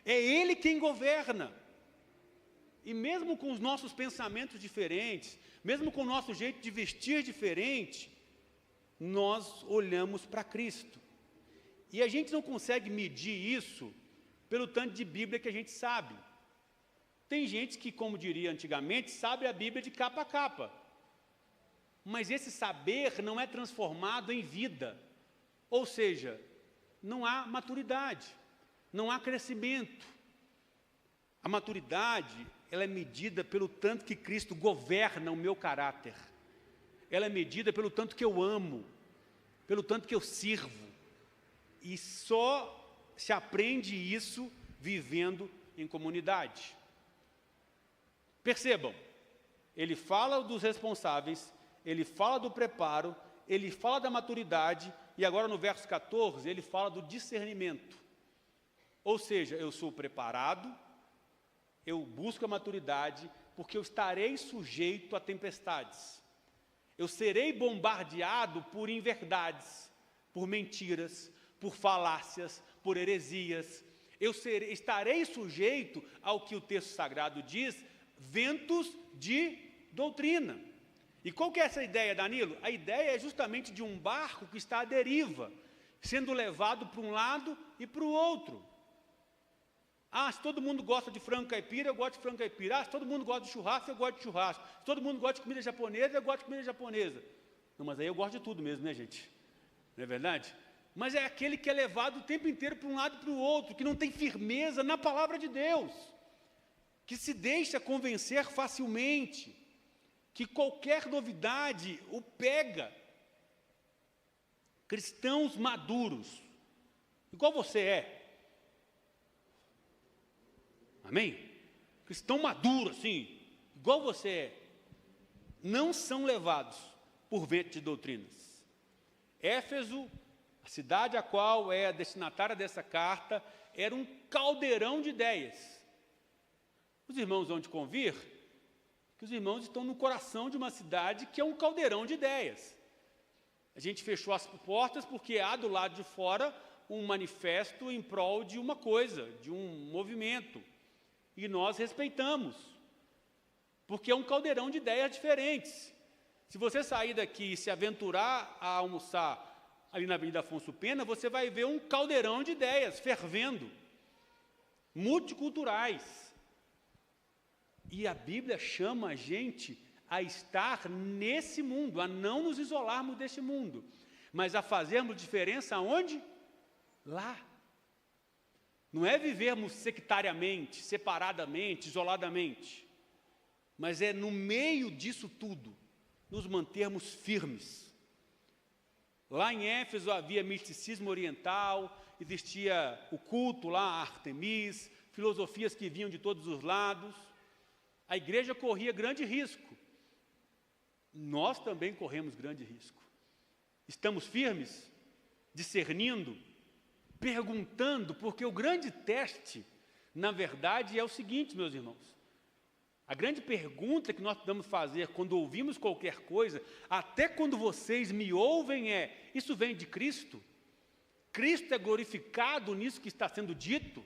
É Ele quem governa. E mesmo com os nossos pensamentos diferentes, mesmo com o nosso jeito de vestir diferente, nós olhamos para Cristo. E a gente não consegue medir isso pelo tanto de Bíblia que a gente sabe. Tem gente que, como diria antigamente, sabe a Bíblia de capa a capa. Mas esse saber não é transformado em vida. Ou seja, não há maturidade, não há crescimento. A maturidade, ela é medida pelo tanto que Cristo governa o meu caráter. Ela é medida pelo tanto que eu amo, pelo tanto que eu sirvo. E só se aprende isso vivendo em comunidade. Percebam, ele fala dos responsáveis, ele fala do preparo, ele fala da maturidade, e agora no verso 14, ele fala do discernimento. Ou seja, eu sou preparado, eu busco a maturidade, porque eu estarei sujeito a tempestades. Eu serei bombardeado por inverdades, por mentiras, por falácias, por heresias. Estarei sujeito ao que o texto sagrado diz, ventos de doutrina. E qual que é essa ideia, Danilo? A ideia é justamente de um barco que está à deriva, sendo levado para um lado e para o outro. Ah, se todo mundo gosta de frango caipira, eu gosto de frango caipira. Ah, se todo mundo gosta de churrasco, eu gosto de churrasco. Se todo mundo gosta de comida japonesa, eu gosto de comida japonesa. Não, mas aí eu gosto de tudo mesmo, né, gente? Não é verdade? Mas é aquele que é levado o tempo inteiro para um lado e para o outro, que não tem firmeza na palavra de Deus, que se deixa convencer facilmente, que qualquer novidade o pega. Cristãos maduros, igual você é. Amém? Cristão maduro, assim, igual você é, não são levados por vento de doutrinas. Éfeso, a cidade a qual é a destinatária dessa carta, era um caldeirão de ideias. Os irmãos vão te convir que os irmãos estão no coração de uma cidade que é um caldeirão de ideias. A gente fechou as portas porque há do lado de fora um manifesto em prol de uma coisa, de um movimento. E nós respeitamos, porque é um caldeirão de ideias diferentes. Se você sair daqui e se aventurar a almoçar ali na Avenida Afonso Pena, você vai ver um caldeirão de ideias fervendo, multiculturais. E a Bíblia chama a gente a estar nesse mundo, a não nos isolarmos deste mundo, mas a fazermos diferença aonde? Lá. Não é vivermos sectariamente, separadamente, isoladamente, mas é no meio disso tudo, nos mantermos firmes. Lá em Éfeso havia misticismo oriental, existia o culto lá a Artemis, filosofias que vinham de todos os lados. A igreja corria grande risco. Nós também corremos grande risco. Estamos firmes, discernindo, perguntando, porque o grande teste, na verdade, é o seguinte, meus irmãos. A grande pergunta que nós podemos fazer quando ouvimos qualquer coisa, até quando vocês me ouvem, é: isso vem de Cristo? Cristo é glorificado nisso que está sendo dito?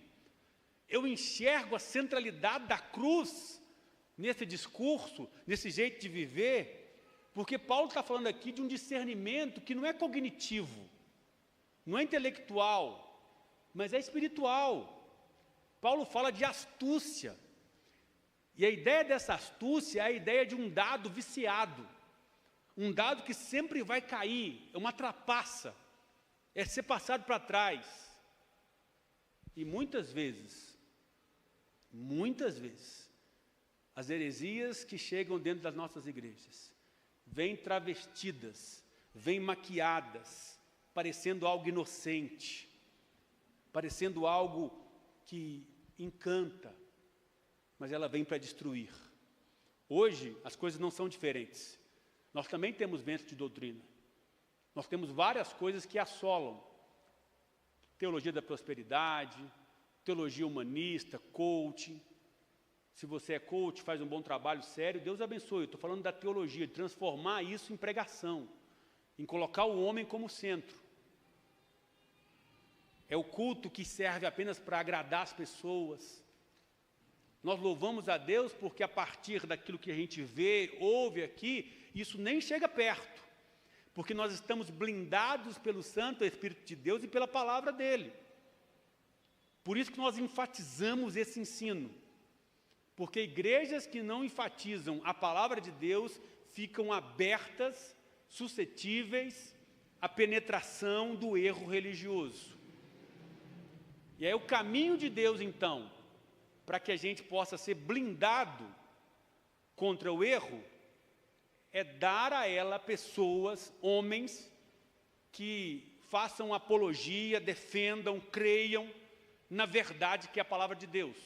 Eu enxergo a centralidade da cruz nesse discurso, nesse jeito de viver? Porque Paulo está falando aqui de um discernimento que não é cognitivo, não é intelectual, mas é espiritual. Paulo fala de astúcia. E a ideia dessa astúcia é a ideia de um dado viciado, um dado que sempre vai cair, é uma trapaça, é ser passado para trás. E muitas vezes, as heresias que chegam dentro das nossas igrejas, vêm travestidas, vêm maquiadas, parecendo algo inocente, parecendo algo que encanta, mas ela vem para destruir. Hoje, as coisas não são diferentes. Nós também temos ventos de doutrina. Nós temos várias coisas que assolam. Teologia da prosperidade, teologia humanista, coaching. Se você é coach, faz um bom trabalho sério, Deus abençoe. Eu estou falando da teologia, de transformar isso em pregação, em colocar o homem como centro. É o culto que serve apenas para agradar as pessoas. Nós louvamos a Deus porque a partir daquilo que a gente vê, ouve aqui, isso nem chega perto, porque nós estamos blindados pelo Santo Espírito de Deus e pela palavra dEle. Por isso que nós enfatizamos esse ensino, porque igrejas que não enfatizam a palavra de Deus ficam abertas, suscetíveis à penetração do erro religioso. E aí o caminho de Deus, então, para que a gente possa ser blindado contra o erro, é dar a ela pessoas, homens, que façam apologia, defendam, creiam na verdade que é a palavra de Deus.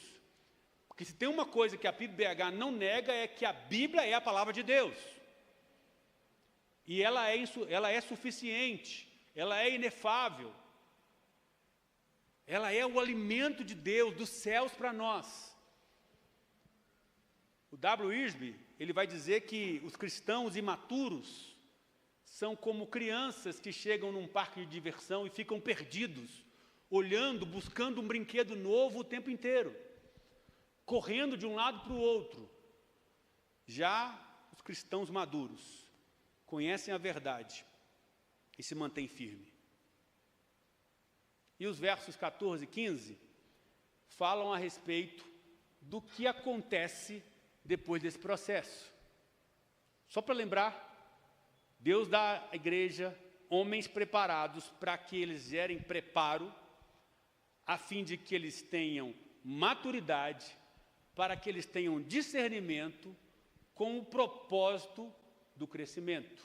Porque se tem uma coisa que a PIB-BH não nega, é que a Bíblia é a palavra de Deus. E ela é suficiente, ela é inefável. Ela é o alimento de Deus, dos céus para nós. O W. Isby, ele vai dizer que os cristãos imaturos são como crianças que chegam num parque de diversão e ficam perdidos, olhando, buscando um brinquedo novo o tempo inteiro, correndo de um lado para o outro. Já os cristãos maduros conhecem a verdade e se mantêm firmes. E os versos 14 e 15 falam a respeito do que acontece depois desse processo. Só para lembrar, Deus dá à igreja homens preparados para que eles gerem preparo, a fim de que eles tenham maturidade, para que eles tenham discernimento com o propósito do crescimento.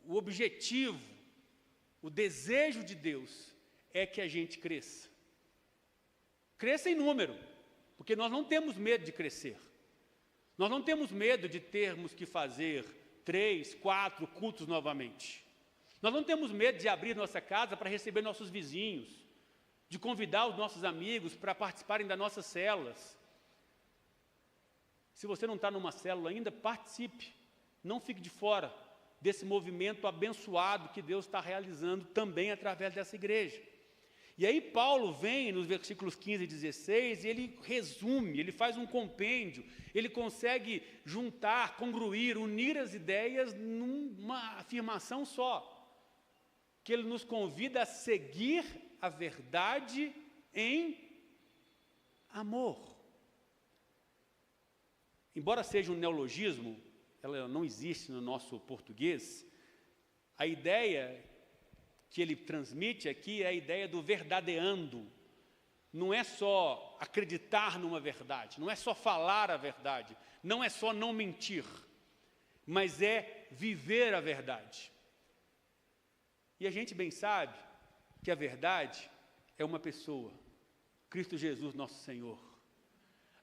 O objetivo, o desejo de Deus é que a gente cresça. Cresça em número, porque nós não temos medo de crescer. Nós não temos medo de termos que fazer 3, 4 cultos novamente. Nós não temos medo de abrir nossa casa para receber nossos vizinhos, de convidar os nossos amigos para participarem das nossas células. Se você não está numa célula ainda, participe. Não fique de fora desse movimento abençoado que Deus está realizando também através dessa igreja. E aí Paulo vem nos versículos 15 e 16 e ele resume, ele faz um compêndio, ele consegue juntar, congruir, unir as ideias numa afirmação só, que ele nos convida a seguir a verdade em amor. Embora seja um neologismo, ela não existe no nosso português, a ideia que ele transmite aqui é a ideia do verdadeando. Não é só acreditar numa verdade, não é só falar a verdade, não é só não mentir, mas é viver a verdade. E a gente bem sabe que a verdade é uma pessoa, Cristo Jesus, nosso Senhor.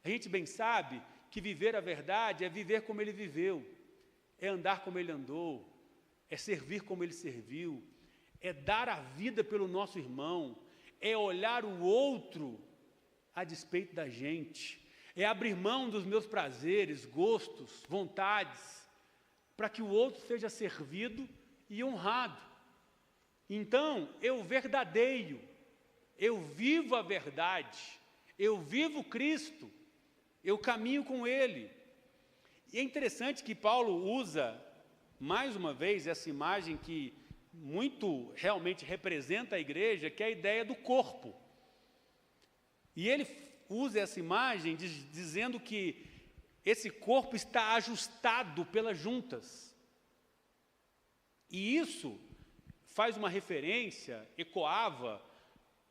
A gente bem sabe que viver a verdade é viver como Ele viveu, é andar como Ele andou, é servir como Ele serviu, é dar a vida pelo nosso irmão, é olhar o outro a despeito da gente, é abrir mão dos meus prazeres, gostos, vontades, para que o outro seja servido e honrado. Então, eu verdadeio, eu vivo a verdade, eu vivo Cristo, eu caminho com Ele. E é interessante que Paulo usa, mais uma vez, essa imagem que muito realmente representa a igreja, que é a ideia do corpo. E ele usa essa imagem dizendo que esse corpo está ajustado pelas juntas. E isso faz uma referência, ecoava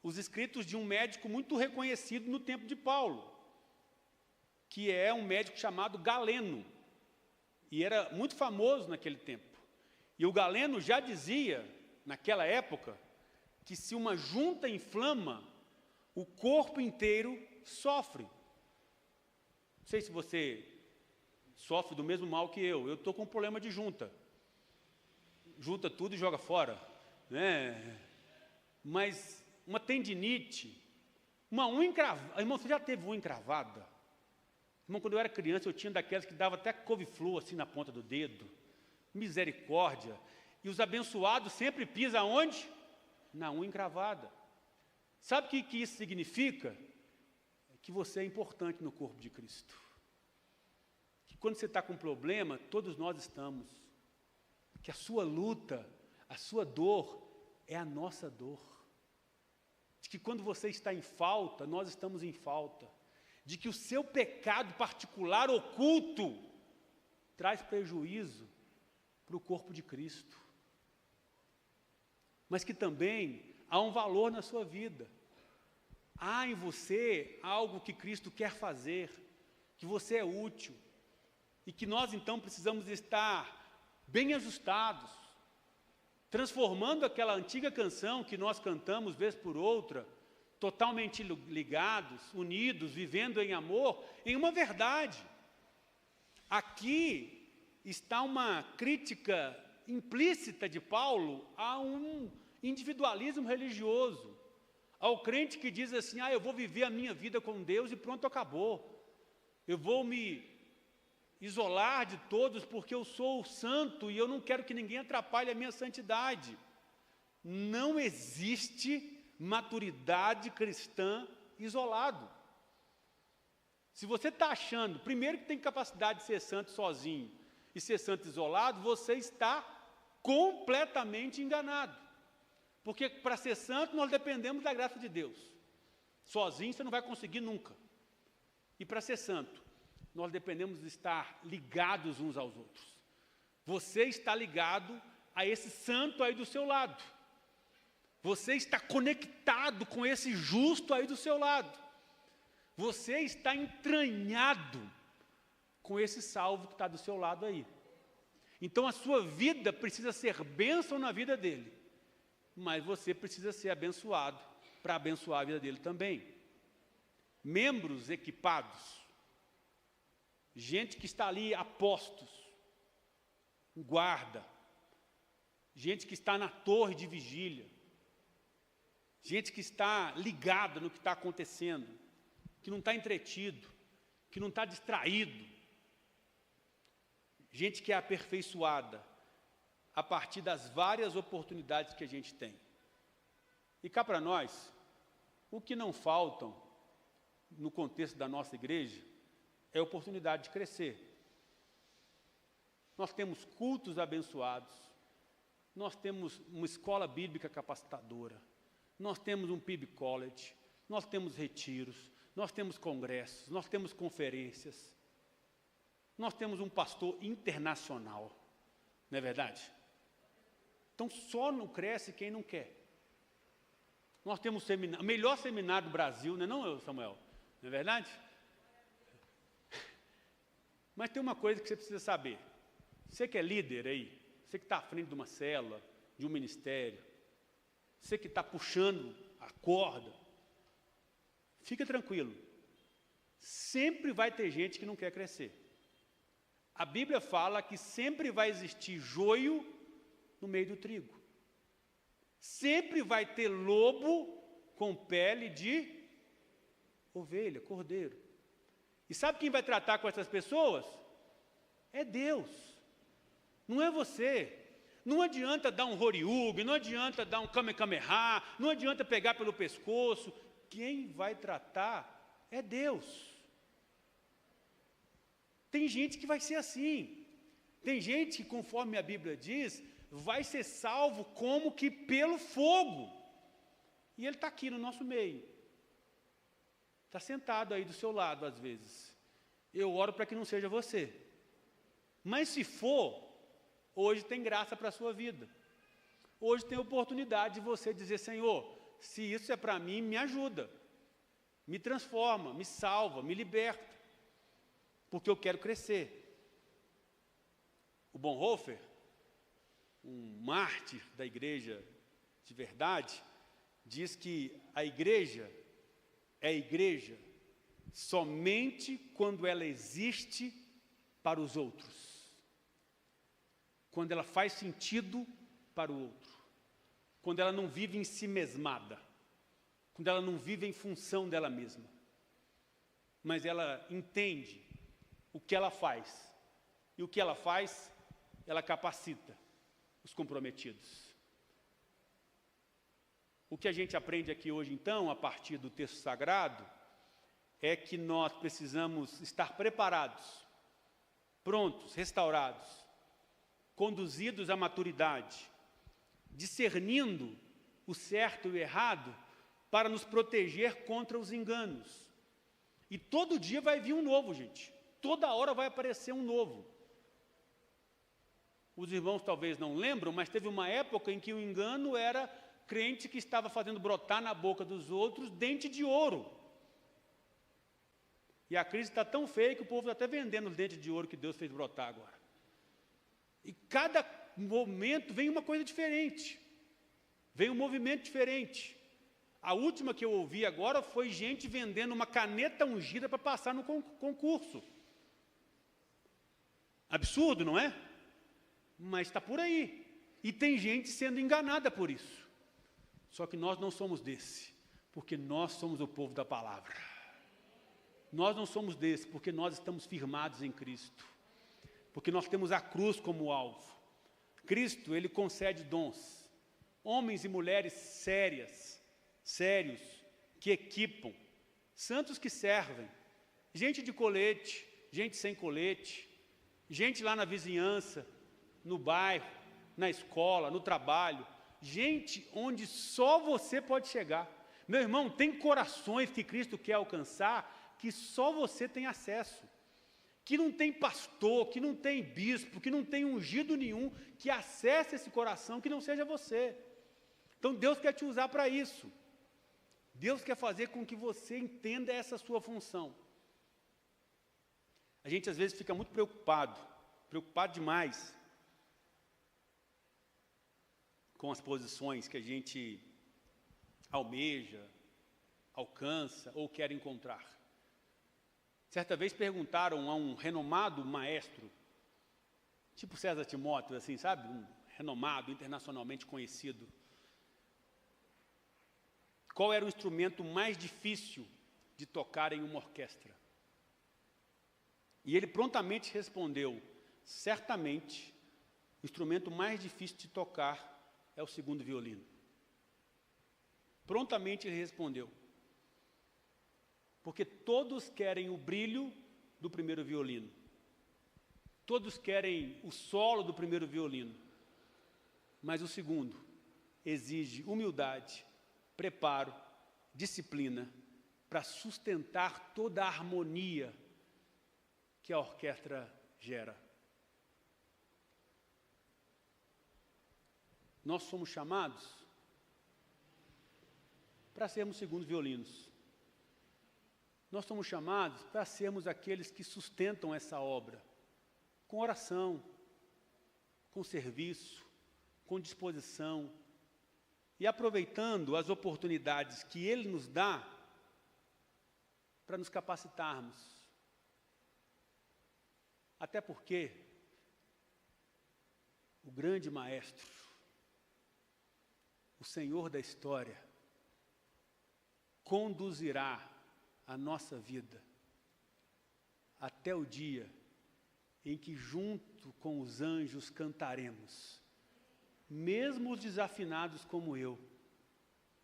os escritos de um médico muito reconhecido no tempo de Paulo, que é um médico chamado Galeno, e era muito famoso naquele tempo. E o Galeno já dizia, naquela época, que se uma junta inflama, o corpo inteiro sofre. Não sei se você sofre do mesmo mal que eu estou com um problema de junta. Junta tudo e joga fora, né? Mas uma tendinite, uma unha encravada. Irmão, você já teve unha encravada? Irmão, quando eu era criança, eu tinha daquelas que dava até couve-flor assim na ponta do dedo. Misericórdia. E os abençoados sempre pisam aonde? Na unha encravada. Sabe o que isso significa? É que você é importante no corpo de Cristo. Que quando você está com um problema, todos nós estamos. Que a sua luta, a sua dor, é a nossa dor. De que quando você está em falta, nós estamos em falta. De que o seu pecado particular oculto traz prejuízo para o corpo de Cristo, mas que também há um valor na sua vida. Há em você algo que Cristo quer fazer, que você é útil, e que nós então precisamos estar bem ajustados, transformando aquela antiga canção que nós cantamos vez por outra, totalmente ligados, unidos, vivendo em amor, em uma verdade. Aqui está uma crítica implícita de Paulo a um individualismo religioso, ao crente que diz assim, eu vou viver a minha vida com Deus e pronto, acabou. Eu vou me isolar de todos porque eu sou santo e eu não quero que ninguém atrapalhe a minha santidade. Não existe maturidade cristã isolado. Se você está achando, primeiro que tem capacidade de ser santo sozinho e ser santo isolado, você está completamente enganado. Porque para ser santo nós dependemos da graça de Deus. Sozinho você não vai conseguir nunca. E para ser santo, nós dependemos de estar ligados uns aos outros. Você está ligado a esse santo aí do seu lado. Você está conectado com esse justo aí do seu lado. Você está entranhado com esse salvo que está do seu lado aí. Então a sua vida precisa ser bênção na vida dele. Mas você precisa ser abençoado para abençoar a vida dele também. Membros equipados. Gente que está ali a postos. Guarda. Gente que está na torre de vigília. Gente que está ligada no que está acontecendo. Que não está entretido. Que não está distraído. Gente que é aperfeiçoada a partir das várias oportunidades que a gente tem. E cá para nós, o que não faltam no contexto da nossa igreja é a oportunidade de crescer. Nós temos cultos abençoados, nós temos uma escola bíblica capacitadora, nós temos um PIB College, nós temos retiros, nós temos congressos, nós temos conferências, nós temos um pastor internacional, não é verdade? Então só não cresce quem não quer. Nós temos o melhor seminário do Brasil, não é, Samuel? Não é verdade? Mas tem uma coisa que você precisa saber. Você que é líder aí, você que está à frente de uma célula, de um ministério, você que está puxando a corda, fica tranquilo. Sempre vai ter gente que não quer crescer. A Bíblia fala que sempre vai existir joio no meio do trigo. Sempre vai ter lobo com pele de ovelha, cordeiro. E sabe quem vai tratar com essas pessoas? É Deus. Não é você. Não adianta dar um horiúgue, não adianta dar um kamehameha, não adianta pegar pelo pescoço. Quem vai tratar é Deus. Tem gente que vai ser assim. Tem gente que, conforme a Bíblia diz, vai ser salvo como que pelo fogo. E ele está aqui no nosso meio. Está sentado aí do seu lado, às vezes. Eu oro para que não seja você. Mas se for, hoje tem graça para a sua vida. Hoje tem oportunidade de você dizer, Senhor, se isso é para mim, me ajuda. Me transforma, me salva, me liberta. Porque eu quero crescer. O Bonhoeffer, um mártir da igreja de verdade, diz que a igreja é igreja somente quando ela existe para os outros. Quando ela faz sentido para o outro. Quando ela não vive em si mesmada. Quando ela não vive em função dela mesma. Mas ela entende o que ela faz. E o que ela faz, ela capacita os comprometidos. O que a gente aprende aqui hoje, então, a partir do texto sagrado, é que nós precisamos estar preparados, prontos, restaurados, conduzidos à maturidade, discernindo o certo e o errado para nos proteger contra os enganos. E todo dia vai vir um novo, gente. Toda hora vai aparecer um novo. Os irmãos talvez não lembram, mas teve uma época em que o engano era crente que estava fazendo brotar na boca dos outros dente de ouro. E a crise está tão feia que o povo está até vendendo os dentes de ouro que Deus fez brotar agora. E cada momento vem uma coisa diferente. Vem um movimento diferente. A última que eu ouvi agora foi gente vendendo uma caneta ungida para passar no concurso. Absurdo, não é? Mas está por aí. E tem gente sendo enganada por isso. Só que nós não somos desse, porque nós somos o povo da palavra. Nós não somos desse, porque nós estamos firmados em Cristo. Porque nós temos a cruz como alvo. Cristo, Ele concede dons. Homens e mulheres sérios, que equipam. Santos que servem. Gente de colete, gente sem colete. Gente lá na vizinhança, no bairro, na escola, no trabalho. Gente onde só você pode chegar. Meu irmão, tem corações que Cristo quer alcançar que só você tem acesso. Que não tem pastor, que não tem bispo, que não tem ungido nenhum que acesse esse coração que não seja você. Então Deus quer te usar para isso. Deus quer fazer com que você entenda essa sua função. A gente às vezes fica muito preocupado demais com as posições que a gente almeja, alcança ou quer encontrar. Certa vez perguntaram a um renomado maestro, tipo César Timóteo, assim, sabe? Um renomado, internacionalmente conhecido. Qual era o instrumento mais difícil de tocar em uma orquestra? E ele prontamente respondeu: certamente, o instrumento mais difícil de tocar é o segundo violino. Prontamente ele respondeu. Porque todos querem o brilho do primeiro violino. Todos querem o solo do primeiro violino. Mas o segundo exige humildade, preparo, disciplina para sustentar toda a harmonia que a orquestra gera. Nós somos chamados para sermos segundos violinos. Nós somos chamados para sermos aqueles que sustentam essa obra, com oração, com serviço, com disposição, e aproveitando as oportunidades que Ele nos dá para nos capacitarmos. Até porque o grande Maestro, o Senhor da história, conduzirá a nossa vida até o dia em que junto com os anjos cantaremos, mesmo os desafinados como eu,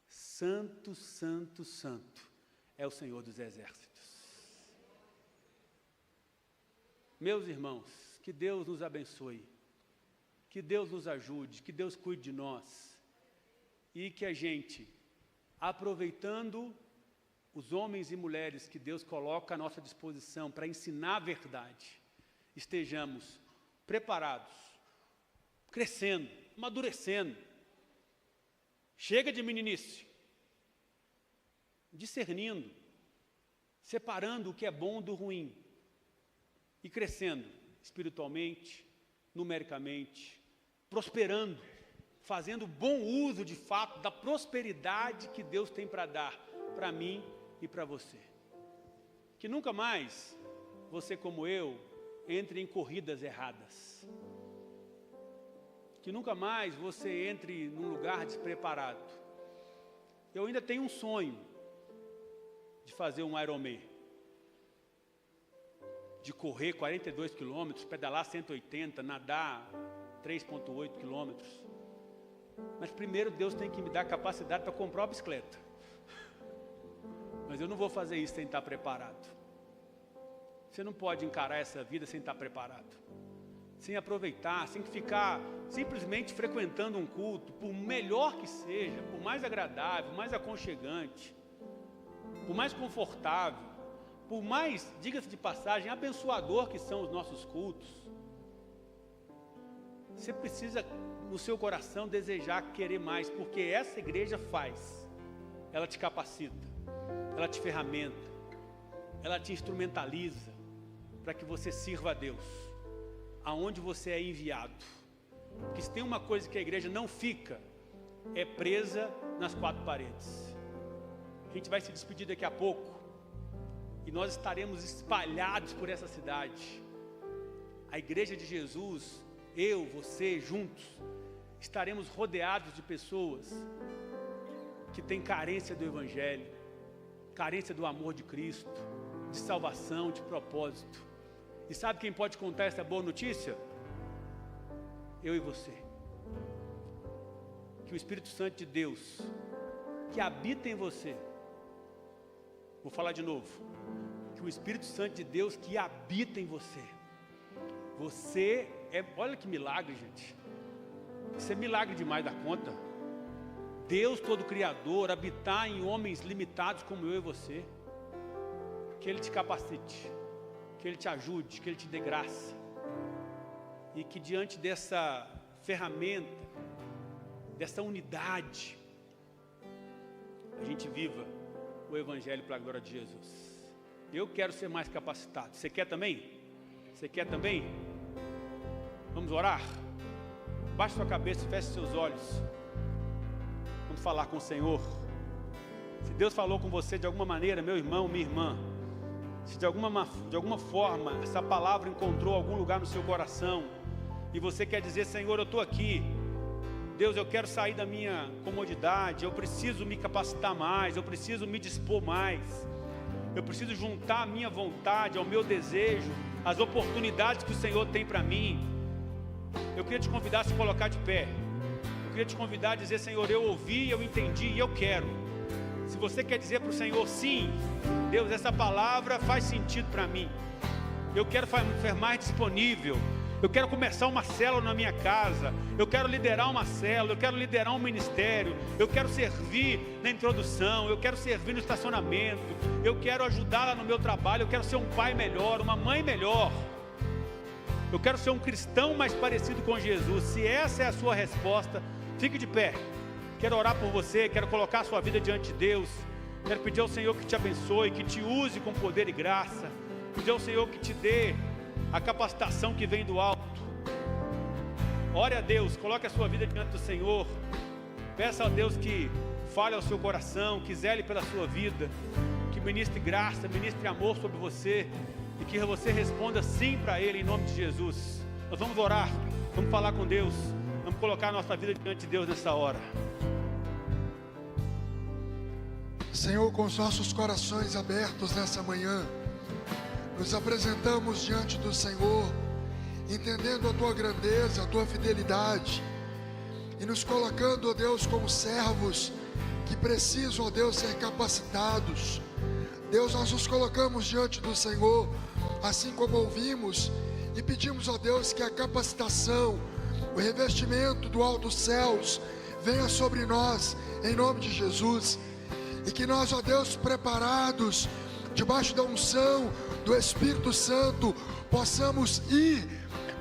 Santo, Santo, Santo é o Senhor dos Exércitos. Meus irmãos, que Deus nos abençoe, que Deus nos ajude, que Deus cuide de nós e que a gente, aproveitando os homens e mulheres que Deus coloca à nossa disposição para ensinar a verdade, estejamos preparados, crescendo, amadurecendo. Chega de meninice, discernindo, separando o que é bom do ruim e crescendo espiritualmente, numericamente, prosperando, fazendo bom uso de fato da prosperidade que Deus tem para dar para mim e para você. Que nunca mais você, como eu, entre em corridas erradas. Que nunca mais você entre num lugar despreparado. Eu ainda tenho um sonho de fazer um Ironman, de correr 42 quilômetros, pedalar 180, nadar 3,8 quilômetros. Mas primeiro Deus tem que me dar capacidade para comprar uma bicicleta. Mas eu não vou fazer isso sem estar preparado. Você não pode encarar essa vida sem estar preparado, sem aproveitar, sem ficar simplesmente frequentando um culto, por melhor que seja, por mais agradável, mais aconchegante, por mais confortável, por mais, diga-se de passagem, abençoador que são os nossos cultos. Você precisa, no seu coração, desejar querer mais, porque essa igreja faz, ela te capacita, ela te ferramenta, ela te instrumentaliza para que você sirva a Deus, aonde você é enviado. Porque se tem uma coisa que a igreja não fica, é presa nas quatro paredes. A gente vai se despedir daqui a pouco, e nós estaremos espalhados por essa cidade. A igreja de Jesus, eu, você, juntos, estaremos rodeados de pessoas que têm carência do Evangelho, carência do amor de Cristo, de salvação, de propósito. E sabe quem pode contar essa boa notícia? Eu e você. Que o Espírito Santo de Deus, que habita em você, vou falar de novo, que o Espírito Santo de Deus que habita em você, olha que milagre, gente, isso é milagre demais da conta. Deus todo Criador habitar em homens limitados como eu e você. Que Ele te capacite, que Ele te ajude, que Ele te dê graça. E que diante dessa ferramenta, dessa unidade, a gente viva o Evangelho para a glória de Jesus. Eu quero ser mais capacitado. Você quer também? Você quer também? Vamos orar? Baixe sua cabeça, feche seus olhos. Vamos falar com o Senhor. Se Deus falou com você de alguma maneira, meu irmão, minha irmã, se de alguma forma essa palavra encontrou algum lugar no seu coração, e você quer dizer: Senhor, eu estou aqui, Deus, eu quero sair da minha comodidade, eu preciso me capacitar mais, eu preciso me dispor mais, eu preciso juntar a minha vontade ao meu desejo, as oportunidades que o Senhor tem para mim. Eu queria te convidar a se colocar de pé. Eu queria te convidar a dizer: Senhor, eu ouvi, eu entendi e eu quero. Se você quer dizer para o Senhor: sim, Deus, essa palavra faz sentido para mim, eu quero ser mais disponível, eu quero começar uma célula na minha casa, eu quero liderar uma célula, eu quero liderar um ministério, eu quero servir na introdução, eu quero servir no estacionamento, eu quero ajudar lá no meu trabalho, eu quero ser um pai melhor, uma mãe melhor, eu quero ser um cristão mais parecido com Jesus. Se essa é a sua resposta, fique de pé. Quero orar por você, quero colocar a sua vida diante de Deus, quero pedir ao Senhor que te abençoe, que te use com poder e graça, pedir ao Senhor que te dê a capacitação que vem do alto. Ore a Deus, coloque a sua vida diante do Senhor, peça a Deus que fale ao seu coração, que zele pela sua vida, que ministre graça, ministre amor sobre você, e que você responda sim para Ele, em nome de Jesus. Nós vamos orar, vamos falar com Deus, vamos colocar a nossa vida diante de Deus nessa hora. Senhor, com os nossos corações abertos nessa manhã, nos apresentamos diante do Senhor, entendendo a Tua grandeza, a Tua fidelidade, e nos colocando, ó Deus, como servos que precisam, ó Deus, ser capacitados. Deus, nós nos colocamos diante do Senhor, assim como ouvimos, e pedimos, ó Deus, que a capacitação, o revestimento do alto dos céus venha sobre nós, em nome de Jesus, e que nós, ó Deus, preparados, debaixo da unção do Espírito Santo, possamos ir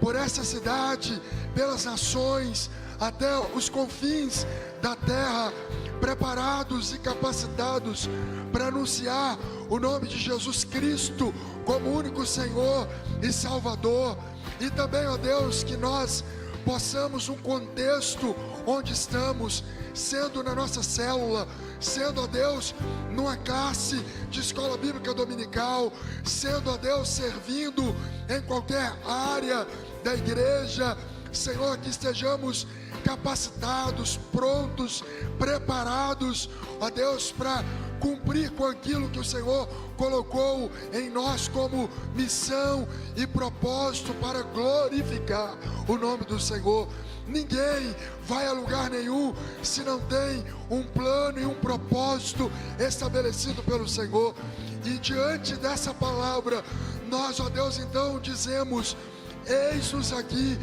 por essa cidade, pelas nações, até os confins da terra, preparados e capacitados para anunciar o nome de Jesus Cristo como único Senhor e Salvador. E também, ó Deus, que nós possamos, um contexto onde estamos, sendo na nossa célula, sendo, ó Deus, numa classe de escola bíblica dominical, sendo, ó Deus, servindo em qualquer área da igreja, Senhor, que estejamos capacitados, prontos, preparados, ó Deus, para cumprir com aquilo que o Senhor colocou em nós como missão e propósito, para glorificar o nome do Senhor. Ninguém vai a lugar nenhum se não tem um plano e um propósito estabelecido pelo Senhor. E diante dessa palavra, nós, ó Deus, então dizemos: eis-nos aqui,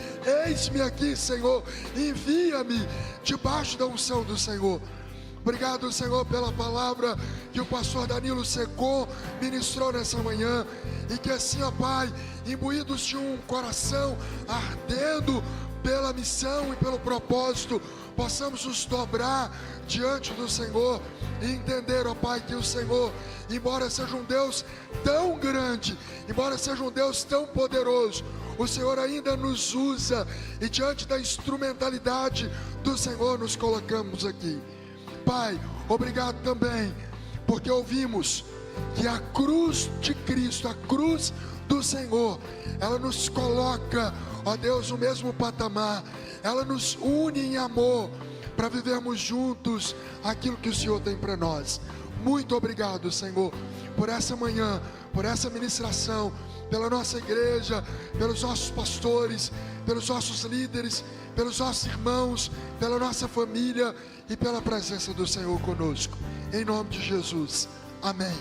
eis-me aqui, Senhor, envia-me debaixo da unção do Senhor. Obrigado, Senhor, pela palavra que o pastor Danilo Secom ministrou nessa manhã, e que assim, ó Pai, imbuídos de um coração ardendo pela missão e pelo propósito, possamos nos dobrar diante do Senhor e entender, ó Pai, que o Senhor, embora seja um Deus tão grande, embora seja um Deus tão poderoso, o Senhor ainda nos usa, e diante da instrumentalidade do Senhor nos colocamos aqui. Pai, obrigado também, porque ouvimos que a cruz de Cristo, a cruz do Senhor, ela nos coloca, ó Deus, no mesmo patamar, ela nos une em amor, para vivermos juntos aquilo que o Senhor tem para nós. Muito obrigado, Senhor, por essa manhã, por essa ministração, pela nossa igreja, pelos nossos pastores, pelos nossos líderes, pelos nossos irmãos, pela nossa família e pela presença do Senhor conosco. Em nome de Jesus. Amém.